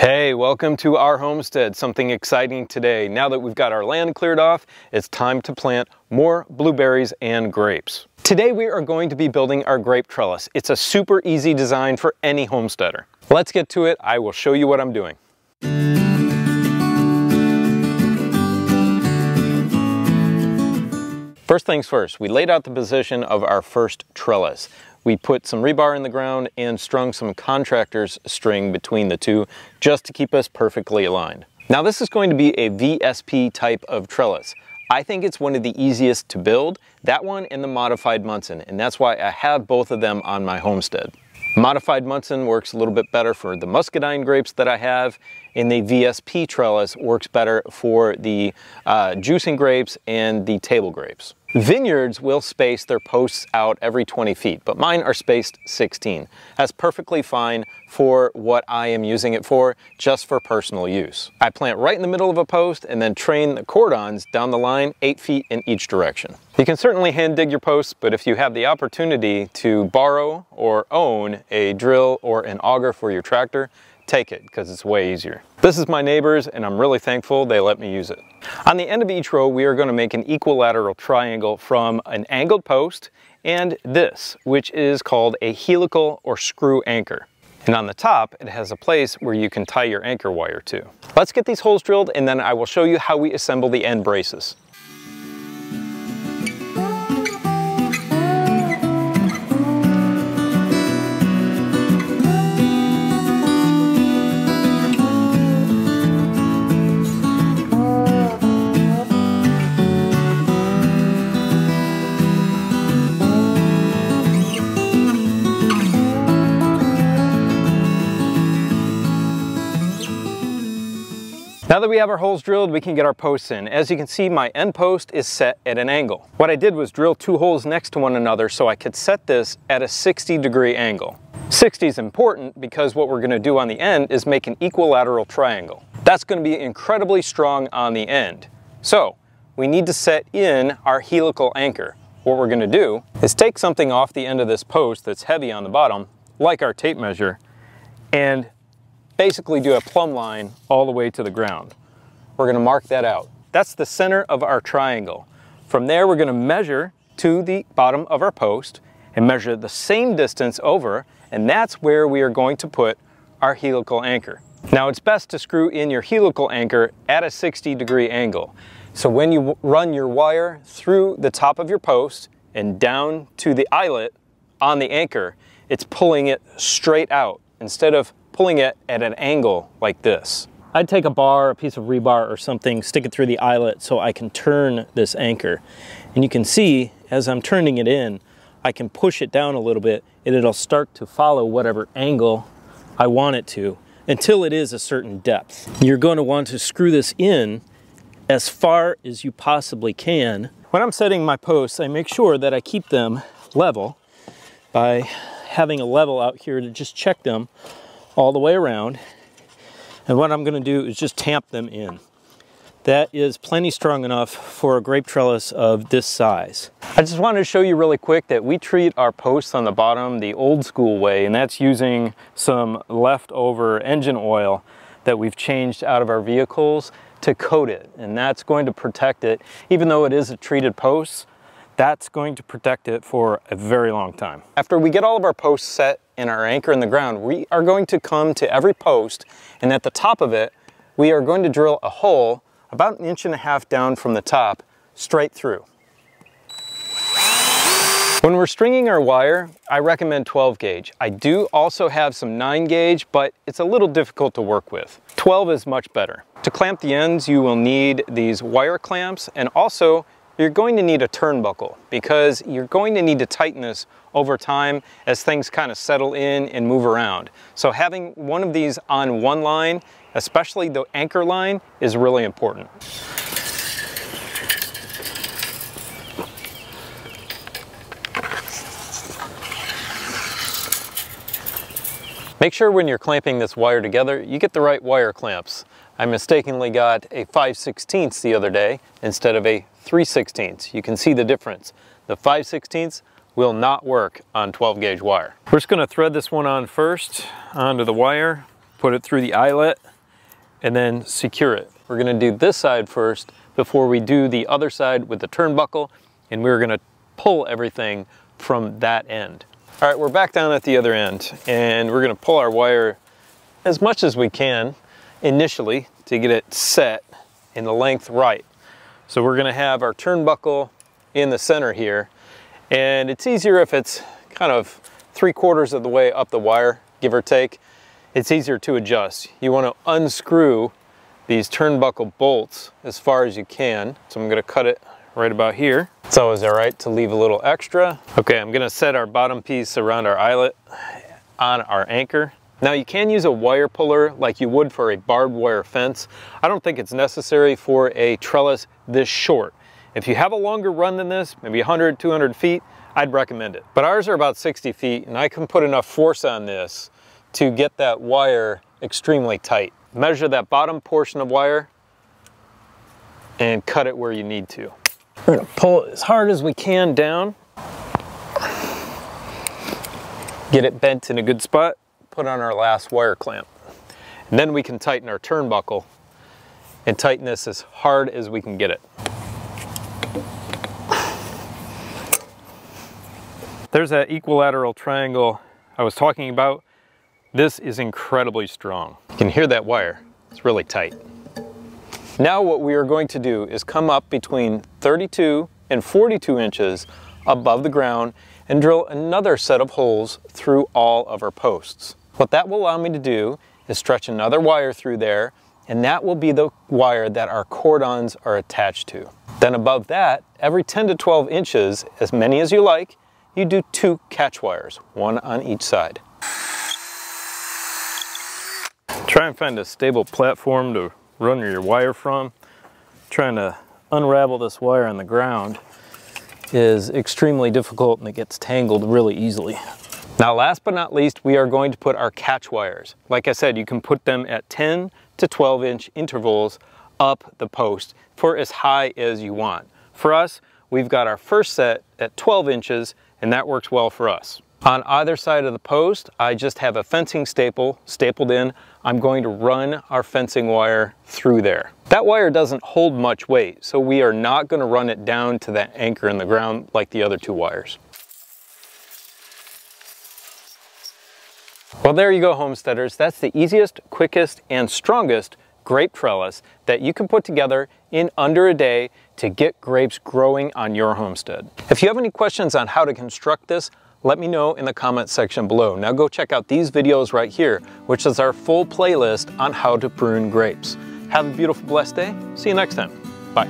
Hey, welcome to our homestead. Something exciting today. Now that we've got our land cleared off, it's time to plant more blueberries and grapes. Today we are going to be building our grape trellis. It's a super easy design for any homesteader. Let's get to it. I will show you what I'm doing. First things first, we laid out the position of our first trellis. We put some rebar in the ground and strung some contractor's string between the two just to keep us perfectly aligned. Now this is going to be a VSP type of trellis. I think it's one of the easiest to build, that one and the modified Munson, and that's why I have both of them on my homestead. Modified Munson works a little bit better for the muscadine grapes that I have, and the VSP trellis works better for the juicing grapes and the table grapes. Vineyards will space their posts out every 20 feet, but mine are spaced 16. That's perfectly fine for what I am using it for, just for personal use. I plant right in the middle of a post and then train the cordons down the line 8 feet in each direction. You can certainly hand dig your posts, but if you have the opportunity to borrow or own a drill or an auger for your tractor, take it, because it's way easier. This is my neighbor's and I'm really thankful they let me use it. On the end of each row, we are going to make an equilateral triangle from an angled post and this, which is called a helical or screw anchor. And on the top, it has a place where you can tie your anchor wire to. Let's get these holes drilled and then I will show you how we assemble the end braces. Now that we have our holes drilled, we can get our posts in. As you can see, my end post is set at an angle. What I did was drill 2 holes next to one another so I could set this at a 60-degree angle. 60 is important because what we're going to do on the end is make an equilateral triangle. That's going to be incredibly strong on the end. So we need to set in our helical anchor. What we're going to do is take something off the end of this post that's heavy on the bottom, like our tape measure, and basically do a plumb line all the way to the ground. We're going to mark that out. That's the center of our triangle. From there, we're going to measure to the bottom of our post and measure the same distance over, and that's where we are going to put our helical anchor. Now, it's best to screw in your helical anchor at a 60-degree angle. So when you run your wire through the top of your post and down to the eyelet on the anchor, it's pulling it straight out instead of pulling it at an angle like this. I'd take a bar, a piece of rebar or something, stick it through the eyelet so I can turn this anchor. And you can see, as I'm turning it in, I can push it down a little bit and it'll start to follow whatever angle I want it to until it is a certain depth. You're going to want to screw this in as far as you possibly can. When I'm setting my posts, I make sure that I keep them level by having a level out here to just check them all the way around. And what I'm going to do is just tamp them in. That is plenty strong enough for a grape trellis of this size. I just wanted to show you really quick that we treat our posts on the bottom the old school way, and that's using some leftover engine oil that we've changed out of our vehicles to coat it. And that's going to protect it, even though it is a treated post, that's going to protect it for a very long time. After we get all of our posts set and our anchor in the ground, we are going to come to every post, and at the top of it, we are going to drill a hole about 1.5 inches down from the top, straight through. When we're stringing our wire, I recommend 12 gauge. I do also have some 9 gauge, but it's a little difficult to work with. 12 is much better. To clamp the ends, you will need these wire clamps, and also you're going to need a turnbuckle because you're going to need to tighten this over time as things kind of settle in and move around. So having one of these on one line, especially the anchor line, is really important. Make sure when you're clamping this wire together, you get the right wire clamps. I mistakenly got a 5/16 the other day instead of a 3/16. You can see the difference. The 5/16 will not work on 12 gauge wire. We're just going to thread this one on first onto the wire, put it through the eyelet, and then secure it. We're gonna do this side first before we do the other side with the turnbuckle, and we're gonna pull everything from that end. All right, we're back down at the other end, and we're gonna pull our wire as much as we can initially to get it set in the length right. So we're gonna have our turnbuckle in the center here, and it's easier if it's kind of 3/4 of the way up the wire, give or take. It's easier to adjust. You want to unscrew these turnbuckle bolts as far as you can. So I'm going to cut it right about here. It's always all right to leave a little extra. Okay, I'm going to set our bottom piece around our eyelet on our anchor. Now you can use a wire puller like you would for a barbed wire fence. I don't think it's necessary for a trellis this short. If you have a longer run than this, maybe 100, 200 feet, I'd recommend it. But ours are about 60 feet, and I can put enough force on this to get that wire extremely tight. Measure that bottom portion of wire and cut it where you need to. We're gonna pull it as hard as we can down. Get it bent in a good spot, put on our last wire clamp. And then we can tighten our turnbuckle and tighten this as hard as we can get it. There's that equilateral triangle I was talking about. This is incredibly strong. You can hear that wire, it's really tight. Now what we are going to do is come up between 32 and 42 inches above the ground and drill another set of holes through all of our posts. What that will allow me to do is stretch another wire through there, and that will be the wire that our cordons are attached to. Then above that, every 10 to 12 inches, as many as you like, you do 2 catch wires, one on each side. Try and find a stable platform to run your wire from. Trying to unravel this wire on the ground is extremely difficult, and it gets tangled really easily. Now last but not least, we are going to put our catch wires. Like I said, you can put them at 10 to 12 inch intervals up the post for as high as you want. For us, we've got our first set at 12 inches, and that works well for us. On either side of the post, I just have a fencing staple stapled in. I'm going to run our fencing wire through there. That wire doesn't hold much weight, so we are not going to run it down to that anchor in the ground like the other 2 wires. Well, there you go, homesteaders. That's the easiest, quickest, and strongest grape trellis that you can put together in under a day to get grapes growing on your homestead. If you have any questions on how to construct this, let me know in the comment section below. Now go check out these videos right here, which is our full playlist on how to prune grapes. Have a beautiful, blessed day. See you next time. Bye.